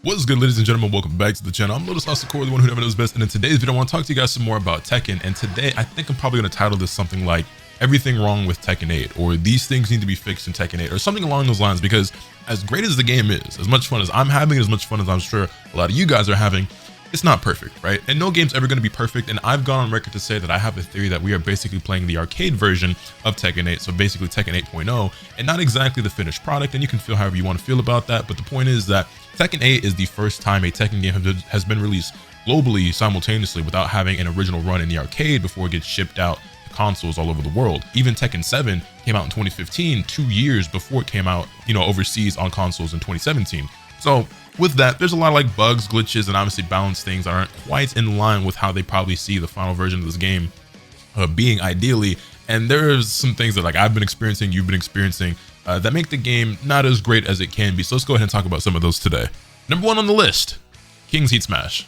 What's good, ladies and gentlemen? Welcome back to the channel. I'm LotusAsakura, the one who never knows best, and in today's video I want to talk to you guys some more about Tekken. And today I think I'm probably going to title this something like everything wrong with Tekken 8, or these things need to be fixed in Tekken 8, or something along those lines, because as great as the game is, as much fun as I'm having, as much fun as I'm sure a lot of you guys are having, it's not perfect, right? And no game's ever going to be perfect. And I've gone on record to say that I have a theory that we are basically playing the arcade version of Tekken 8, so basically Tekken 8.0, and not exactly the finished product. And you can feel however you want to feel about that, but the point is that Tekken 8 is the first time a Tekken game has been released globally simultaneously without having an original run in the arcade before it gets shipped out to consoles all over the world. Even Tekken 7 came out in 2015, 2 years before it came out, overseas on consoles in 2017. So with that, there's a lot of like bugs, glitches, and obviously balance things that aren't quite in line with how they probably see the final version of this game being ideally. And there's some things that like I've been experiencing, you've been experiencing, that make the game not as great as it can be. So let's go ahead and talk about some of those today. Number one on the list, King's Heat Smash.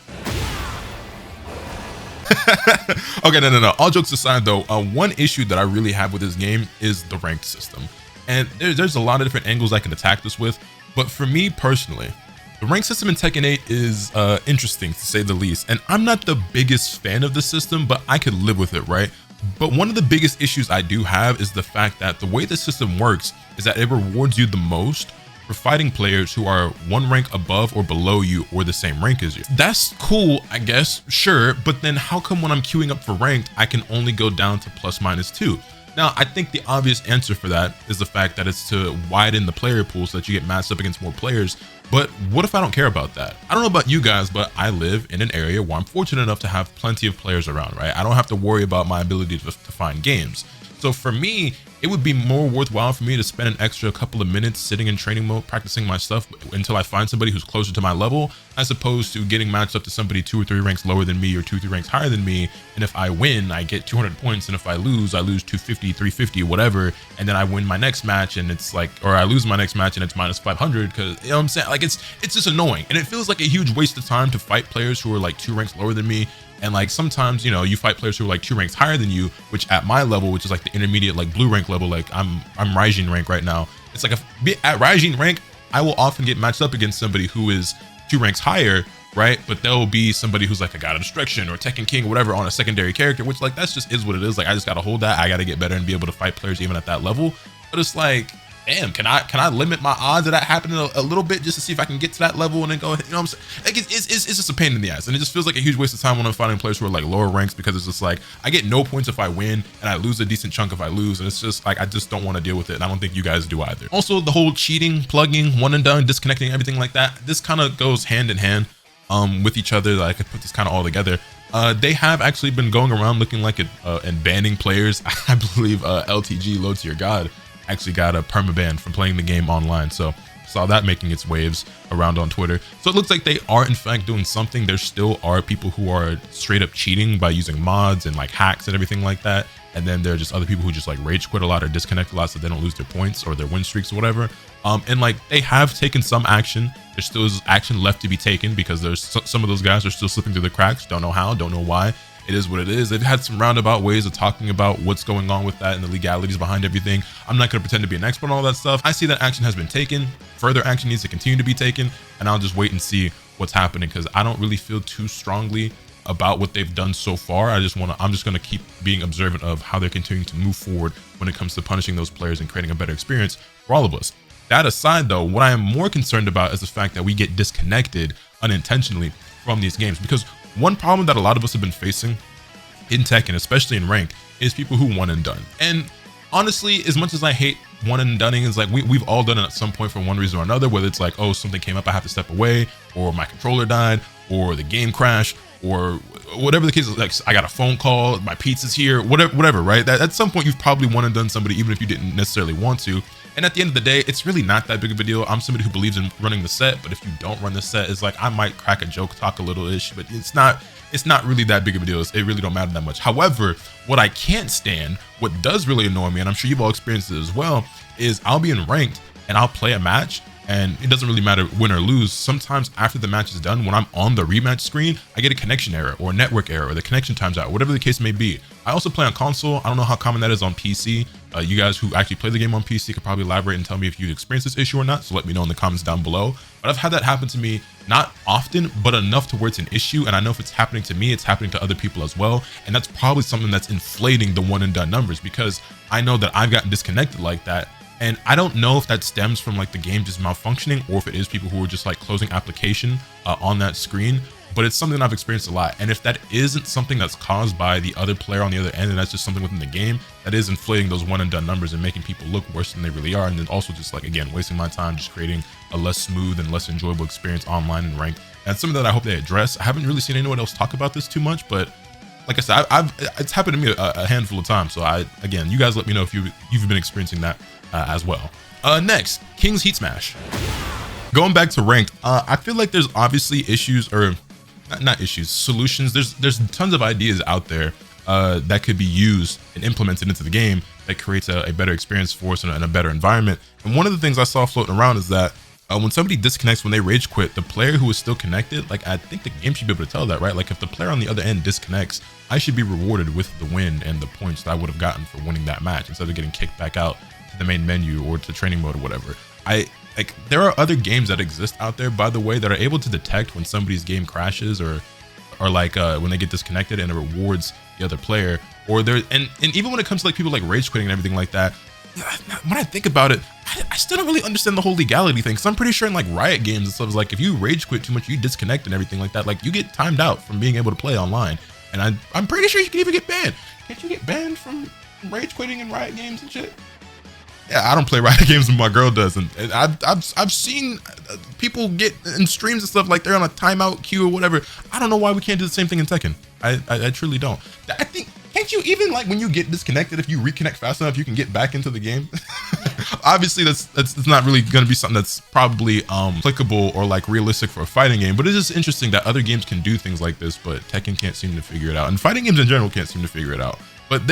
Okay, no. All jokes aside though, one issue that I really have with this game is the ranked system. And there's a lot of different angles I can attack this with. But for me personally, the rank system in Tekken 8 is interesting to say the least. And I'm not the biggest fan of the system, but I could live with it, right? But one of the biggest issues I do have is the fact that the way the system works is that it rewards you the most for fighting players who are one rank above or below you or the same rank as you. That's cool, I guess, sure, but then how come when I'm queuing up for ranked, I can only go down to +/-2? Now, I think the obvious answer for that is the fact that it's to widen the player pool so that you get matched up against more players. But what if I don't care about that? I don't know about you guys, but I live in an area where I'm fortunate enough to have plenty of players around, right? I don't have to worry about my ability to find games. So for me, it would be more worthwhile for me to spend an extra couple of minutes sitting in training mode, practicing my stuff until I find somebody who's closer to my level, as opposed to getting matched up to somebody 2 or 3 ranks lower than me or 2 or 3 ranks higher than me. And if I win, I get 200 points. And if I lose 250, 350, whatever. And then I win my next match and it's like, or I lose my next match and it's -500 because, you know what I'm saying? Like it's just annoying. And it feels like a huge waste of time to fight players who are like 2 ranks lower than me. And like sometimes, you fight players who are like 2 ranks higher than you, which at my level, which is like the intermediate, like blue rank level, like I'm Raijin rank right now. It's like at Raijin rank, I will often get matched up against somebody who is 2 ranks higher, right? But there will be somebody who's like a God of Destruction or Tekken King or whatever on a secondary character, which like that's just is what it is. Like I just gotta hold that. I gotta get better and be able to fight players even at that level. But it's like, damn, can I limit my odds of that happening a little bit just to see if I can get to that level and then go ahead, you know what I'm saying? Like it's just a pain in the ass, and it just feels like a huge waste of time when I'm fighting players who are like lower ranks, because it's just like I get no points if I win and I lose a decent chunk if I lose, and it's just like I just don't want to deal with it, and I don't think you guys do either. Also, the whole cheating, plugging, one and done, disconnecting, everything like that, this kind of goes hand in hand with each other. That I could put this kind of all together. They have actually been going around looking like it and banning players. I believe LTG, Low to Your God, actually got a permaban from playing the game online. So saw that making its waves around on Twitter. So it looks like they are in fact doing something. There still are people who are straight up cheating by using mods and like hacks and everything like that. And then there are just other people who just like rage quit a lot or disconnect a lot so they don't lose their points or their win streaks or whatever. And like they have taken some action. There still is action left to be taken because there's some of those guys are still slipping through the cracks. Don't know how, don't know why. It is what it is. They've had some roundabout ways of talking about what's going on with that and the legalities behind everything. I'm not going to pretend to be an expert on all that stuff. I see that action has been taken. Further action needs to continue to be taken, and I'll just wait and see what's happening, because I don't really feel too strongly about what they've done so far. I'm just going to keep being observant of how they're continuing to move forward when it comes to punishing those players and creating a better experience for all of us. That aside though, what I am more concerned about is the fact that we get disconnected unintentionally from these games, because one problem that a lot of us have been facing in Tekken, especially in rank, is people who one and done. And honestly, as much as I hate one and dunning, is like we've all done it at some point for one reason or another, whether it's like, oh, something came up, I have to step away, or my controller died, or the game crashed, or whatever the case is, like I got a phone call, my pizza's here, whatever, right? That at some point you've probably one and done somebody, even if you didn't necessarily want to. And at the end of the day, it's really not that big of a deal. I'm somebody who believes in running the set, but if you don't run the set, it's like I might crack a joke, talk a little ish, but it's not really that big of a deal. It really don't matter that much. However, what I can't stand, what does really annoy me, and I'm sure you've all experienced it as well, is I'll be in ranked and I'll play a match, and it doesn't really matter win or lose. Sometimes after the match is done, when I'm on the rematch screen, I get a connection error or a network error, or the connection times out, whatever the case may be. I also play on console. I don't know how common that is on PC. You guys who actually play the game on PC could probably elaborate and tell me if you experienced this issue or not. So let me know in the comments down below. But I've had that happen to me, not often, but enough to where it's an issue. And I know if it's happening to me, it's happening to other people as well. And that's probably something that's inflating the one and done numbers, because I know that I've gotten disconnected like that. And I don't know if that stems from like the game just malfunctioning, or if it is people who are just like closing application on that screen. But it's something that I've experienced a lot. And if that isn't something that's caused by the other player on the other end, and that's just something within the game, that is inflating those one and done numbers and making people look worse than they really are. And then also just like, again, wasting my time just creating a less smooth and less enjoyable experience online and ranked. And it's something that I hope they address. I haven't really seen anyone else talk about this too much, but like I said, it's happened to me a handful of times. So again, you guys let me know if you've been experiencing that as well. Next, King's Heat Smash. Going back to ranked, I feel like there's obviously issues, or not issues, solutions. There's tons of ideas out there that could be used and implemented into the game that creates a better experience for us and a better environment. And one of the things I saw floating around is that when somebody disconnects, when they rage quit, the player who is still connected, like I think the game should be able to tell that, right? Like if the player on the other end disconnects, I should be rewarded with the win and the points that I would have gotten for winning that match, instead of getting kicked back out to the main menu or to training mode or whatever. Like there are other games that exist out there, by the way, that are able to detect when somebody's game crashes or like when they get disconnected, and it rewards the other player. Or there, and even when it comes to like people like rage quitting and everything like that, when I think about it, I still don't really understand the whole legality thing. Cause I'm pretty sure in like Riot games and stuff, it's like if you rage quit too much, you disconnect and everything like that, like you get timed out from being able to play online. And I'm pretty sure you can even get banned. Can't you get banned from rage quitting in Riot games and shit? Yeah, I don't play Riot games, but my girl does, and I've seen people get in streams and stuff like they're on a timeout queue or whatever. I don't know why we can't do the same thing in Tekken. I truly don't. I think, can't you even, like when you get disconnected, if you reconnect fast enough, you can get back into the game? Obviously, that's not really going to be something that's probably applicable or like realistic for a fighting game, but it's just interesting that other games can do things like this, but Tekken can't seem to figure it out, and fighting games in general can't seem to figure it out. But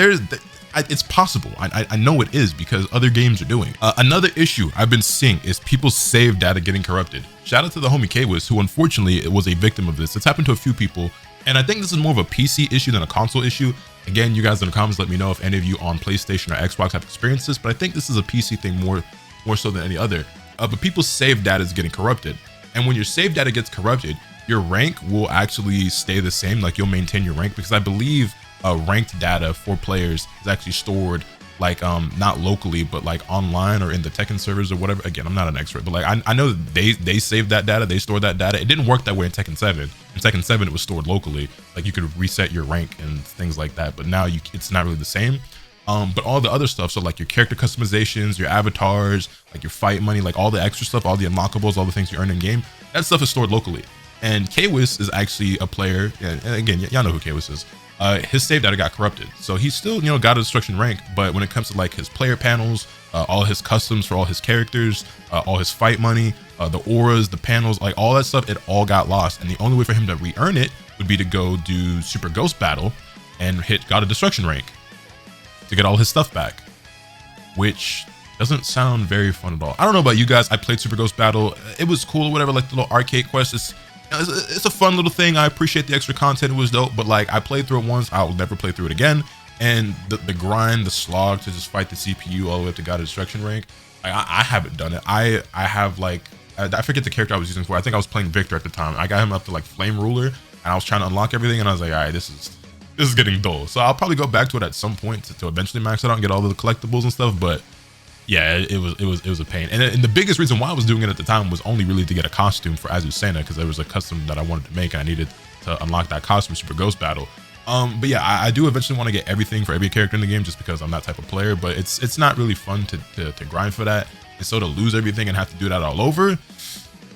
it's possible. I know it is, because other games are doing. Another issue I've been seeing is people's save data getting corrupted. Shout out to the homie Kwis, who unfortunately was a victim of this. It's happened to a few people, and I think this is more of a PC issue than a console issue. Again, you guys in the comments, let me know if any of you on PlayStation or Xbox have experienced this, but I think this is a PC thing more so than any other. But people's save data is getting corrupted, and when your save data gets corrupted, your rank will actually stay the same. Like you'll maintain your rank, because I believe ranked data for players is actually stored like not locally, but like online or in the Tekken servers or whatever. Again, I'm not an expert, but like I know that they saved that data, they stored that data. It didn't work that way in Tekken 7. In Tekken 7 it was stored locally, like you could reset your rank and things like that, but now it's not really the same. But all the other stuff, so like your character customizations, your avatars, like your fight money, like all the extra stuff, all the unlockables, all the things you earn in game, that stuff is stored locally. And Kwis is actually a player, and again, y'all know who Kwis is. His save data got corrupted, so he's still, got a destruction rank, but when it comes to like his player panels, all his customs for all his characters, all his fight money, the auras, the panels, like all that stuff, it all got lost. And the only way for him to re-earn it would be to go do Super Ghost Battle and hit God of Destruction rank to get all his stuff back, which doesn't sound very fun at all. I don't know about you guys. I played Super Ghost Battle. It was cool or whatever, like the little arcade quest. It's a fun little thing. I appreciate the extra content. It was dope, but like I played through it once. I will never play through it again. And the grind, the slog to just fight the CPU all the way up to God of Destruction rank, I haven't done it. I have like, I forget the character I was using for. I think I was playing Victor at the time. I got him up to like Flame Ruler, and I was trying to unlock everything, and I was like, all right, this is getting dull. So I'll probably go back to it at some point to eventually max it out and get all the collectibles and stuff. But yeah, it was a pain. And the biggest reason why I was doing it at the time was only really to get a costume for Azucena, because there was a custom that I wanted to make, and I needed to unlock that costume Super Ghost Battle. But yeah, I do eventually want to get everything for every character in the game, just because I'm that type of player. But it's not really fun to grind for that, and so to lose everything and have to do that all over,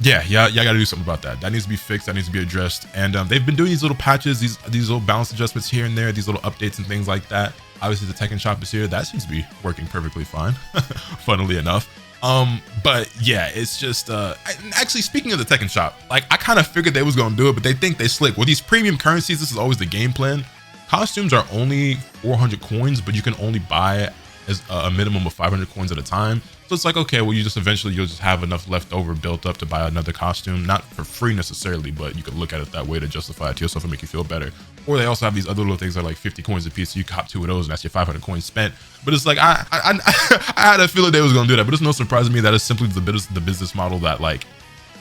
yeah, gotta do something about that. That needs to be fixed. That needs to be addressed. And they've been doing these little patches, these little balance adjustments here and there, these little updates and things like that. Obviously, the Tekken shop is here. That seems to be working perfectly fine, funnily enough. But yeah, it's just actually, speaking of the Tekken shop, like I kind of figured they was gonna do it, but they think they slick. With these premium currencies, this is always the game plan. Costumes are only 400 coins, but you can only buy as a minimum of 500 coins at a time. So it's like, okay, well, you just eventually you'll just have enough left over built up to buy another costume, not for free necessarily, but you could look at it that way to justify it to yourself and make you feel better. Or they also have these other little things that are like 50 coins a piece. So you cop 2 of those and that's your 500 coins spent. But it's like, I had a feeling they was going to do that, but it's no surprise to me that is simply the business model that like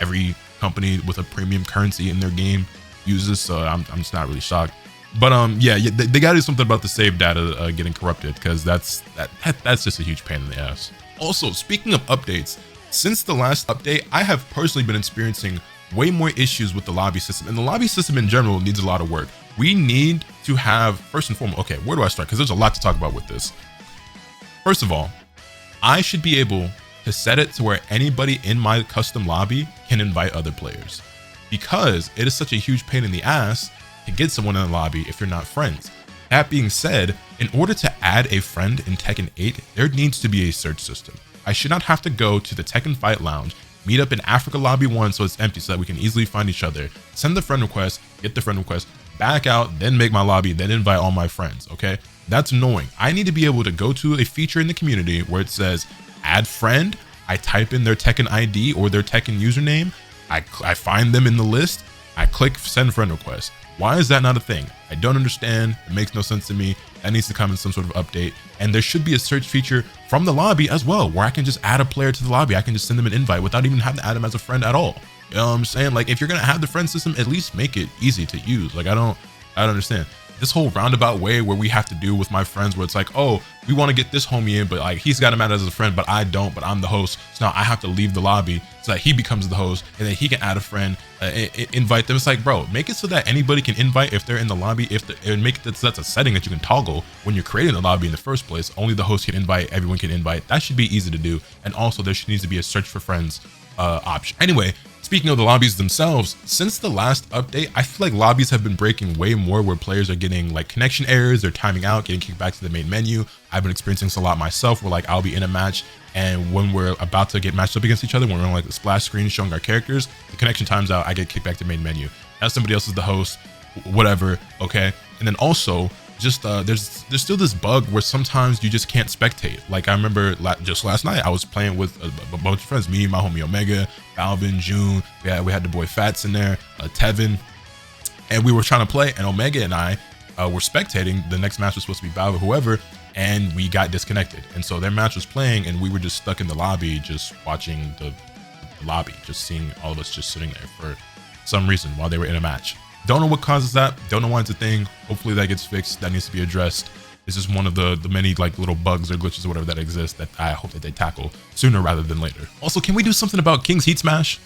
every company with a premium currency in their game uses. So I'm just not really shocked. But yeah, they got to do something about the save data getting corrupted, because that's just a huge pain in the ass. Also, speaking of updates, since the last update, I have personally been experiencing way more issues with the lobby system, and the lobby system in general needs a lot of work. We need to have, first and foremost, okay, where do I start? Because there's a lot to talk about with this. First of all, I should be able to set it to where anybody in my custom lobby can invite other players, because it is such a huge pain in the ass to get someone in the lobby if you're not friends. That being said, in order to add a friend in Tekken 8, there needs to be a search system. I should not have to go to the Tekken Fight Lounge, meet up in Africa Lobby 1 so it's empty so that we can easily find each other, send the friend request, get the friend request, back out, then make my lobby, then invite all my friends, okay? That's annoying. I need to be able to go to a feature in the community where it says add friend, I type in their Tekken ID or their Tekken username, I find them in the list, I click send friend request. Why is that not a thing? I don't understand. It makes no sense to me. That needs to come in some sort of update. And there should be a search feature from the lobby as well, where I can just add a player to the lobby. I can just send them an invite without even having to add them as a friend at all. You know what I'm saying? Like, if you're gonna have the friend system, at least make it easy to use. Like, I don't understand this whole roundabout way where we have to do with my friends, where it's like, oh, we want to get this homie in, but like he's got him out as a friend, but I don't, but I'm the host. So now I have to leave the lobby so that he becomes the host, and then he can add a friend, invite them. It's like, bro, make it so that anybody can invite if they're in the lobby, and make it so that's a setting that you can toggle when you're creating the lobby in the first place. Only the host can invite, everyone can invite. That should be easy to do. And also there needs to be a search for friends option. Anyway, speaking of the lobbies themselves, since the last update, I feel like lobbies have been breaking way more, where players are getting like connection errors, they're timing out, getting kicked back to the main menu. I've been experiencing this a lot myself, where like I'll be in a match, and when we're about to get matched up against each other, when we're on like the splash screen showing our characters, the connection times out, I get kicked back to main menu. Now somebody else is the host, whatever, okay? And then also, just there's still this bug where sometimes you just can't spectate. Like I remember just last night I was playing with a bunch of friends, me, my homie Omega, Alvin, June, we had the boy Fats in there, Tevin, and we were trying to play, and Omega and I were spectating. The next match was supposed to be Balvin, whoever, and we got disconnected, and so their match was playing and we were just stuck in the lobby just watching the lobby, just seeing all of us just sitting there for some reason while they were in a match. Don't know what causes that. Don't know why it's a thing. Hopefully that gets fixed. That needs to be addressed. This is one of the many like little bugs or glitches or whatever that exist that I hope that they tackle sooner rather than later. Also, can we do something about King's Heat Smash?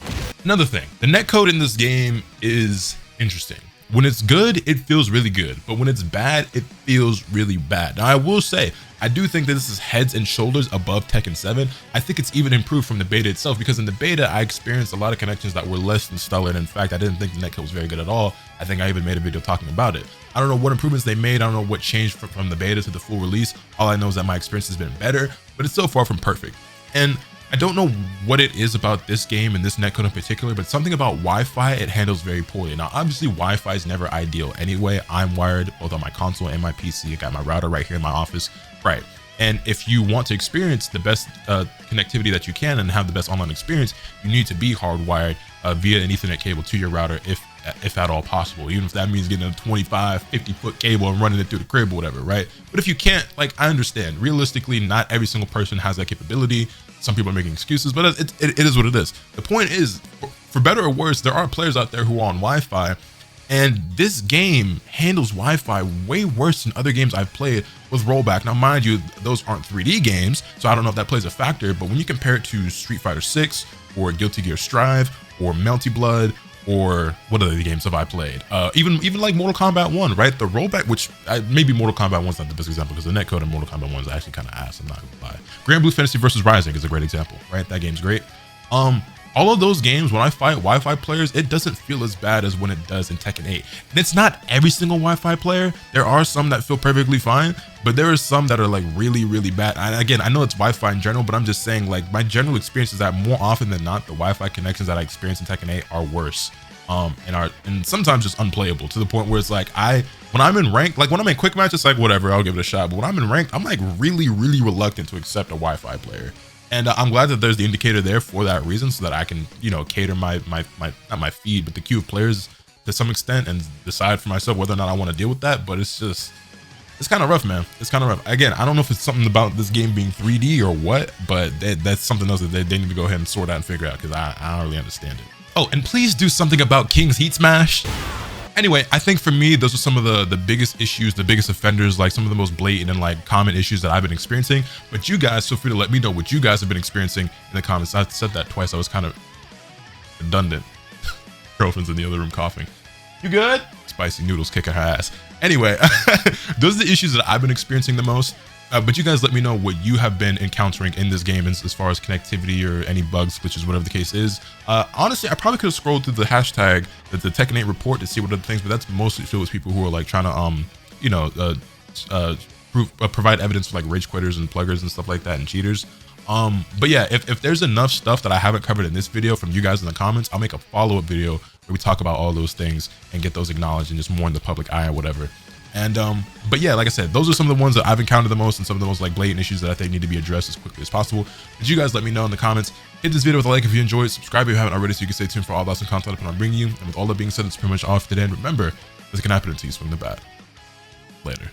Another thing, the netcode in this game is interesting. When it's good, it feels really good, but when it's bad, it feels really bad. Now I will say, I do think that this is heads and shoulders above Tekken 7. I think it's even improved from the beta itself, because in the beta, I experienced a lot of connections that were less than stellar. And in fact, I didn't think the netcode was very good at all. I think I even made a video talking about it. I don't know what improvements they made. I don't know what changed from the beta to the full release. All I know is that my experience has been better, but it's still far from perfect. And I don't know what it is about this game and this netcode in particular, but something about Wi-Fi, it handles very poorly. Now, obviously, Wi-Fi is never ideal anyway. I'm wired both on my console and my PC. I got my router right here in my office. Right. And if you want to experience the best connectivity that you can and have the best online experience, you need to be hardwired via an Ethernet cable to your router, if at all possible, even if that means getting a 25, 50-foot cable and running it through the crib or whatever, right? But if you can't, like, I understand. Realistically, not every single person has that capability. Some people are making excuses, but it is what it is. The point is, for better or worse, there are players out there who are on Wi-Fi, and this game handles Wi-Fi way worse than other games I've played with rollback. Now, mind you, those aren't 3D games, so I don't know if that plays a factor, but when you compare it to Street Fighter 6 or Guilty Gear Strive or Melty Blood, or what other games have I played? Even like Mortal Kombat 1, right? The rollback, which maybe Mortal Kombat 1's not the best example, because the netcode in Mortal Kombat 1 is actually kind of ass, I'm not gonna lie. Grand Blue Fantasy vs. Rising is a great example, right? That game's great. All of those games, when I fight Wi-Fi players, it doesn't feel as bad as when it does in Tekken 8. And it's not every single Wi-Fi player. There are some that feel perfectly fine, but there are some that are like really, really bad. And again, I know it's Wi-Fi in general, but I'm just saying, like, my general experience is that more often than not, the Wi-Fi connections that I experience in Tekken 8 are worse and sometimes just unplayable to the point where it's like when I'm in ranked, like when I'm in quick match, it's like whatever, I'll give it a shot. But when I'm in ranked, I'm like really reluctant to accept a Wi-Fi player. And I'm glad that there's the indicator there for that reason, so that I can, you know, cater my not my feed, but the queue of players to some extent and decide for myself whether or not I want to deal with that. But it's kind of rough, man. It's kind of rough. Again, I don't know if it's something about this game being 3D or what, but that's something else that they need to go ahead and sort out and figure out, because I don't really understand it. Oh, and please do something about King's Heat Smash. Anyway, I think for me, those are some of the biggest issues, the biggest offenders, like some of the most blatant and like common issues that I've been experiencing. But you guys, feel free to let me know what you guys have been experiencing in the comments. I said that twice. I was kind of redundant. Girlfriend's in the other room coughing. You good? Spicy noodles kicking her ass. Anyway, those are the issues that I've been experiencing the most. But you guys let me know what you have been encountering in this game as far as connectivity or any bugs, glitches, whatever the case is. Honestly, I probably could have scrolled through the hashtag, the Tekken 8 report, to see what other things, but that's mostly filled with people who are like trying to, you know, provide evidence for like rage quitters and pluggers and stuff like that and cheaters. But yeah, if there's enough stuff that I haven't covered in this video from you guys in the comments, I'll make a follow-up video where we talk about all those things and get those acknowledged and just more in the public eye or whatever. And but yeah, like I said, those are some of the ones that I've encountered the most and some of the most like blatant issues that I think need to be addressed as quickly as possible. But you guys let me know in the comments. Hit this video with a like if you enjoyed, subscribe if you haven't already so you can stay tuned for all the awesome content I'm bringing you. And with all that being said, it's pretty much off today. And remember, this can happen until you swing the bat. Later.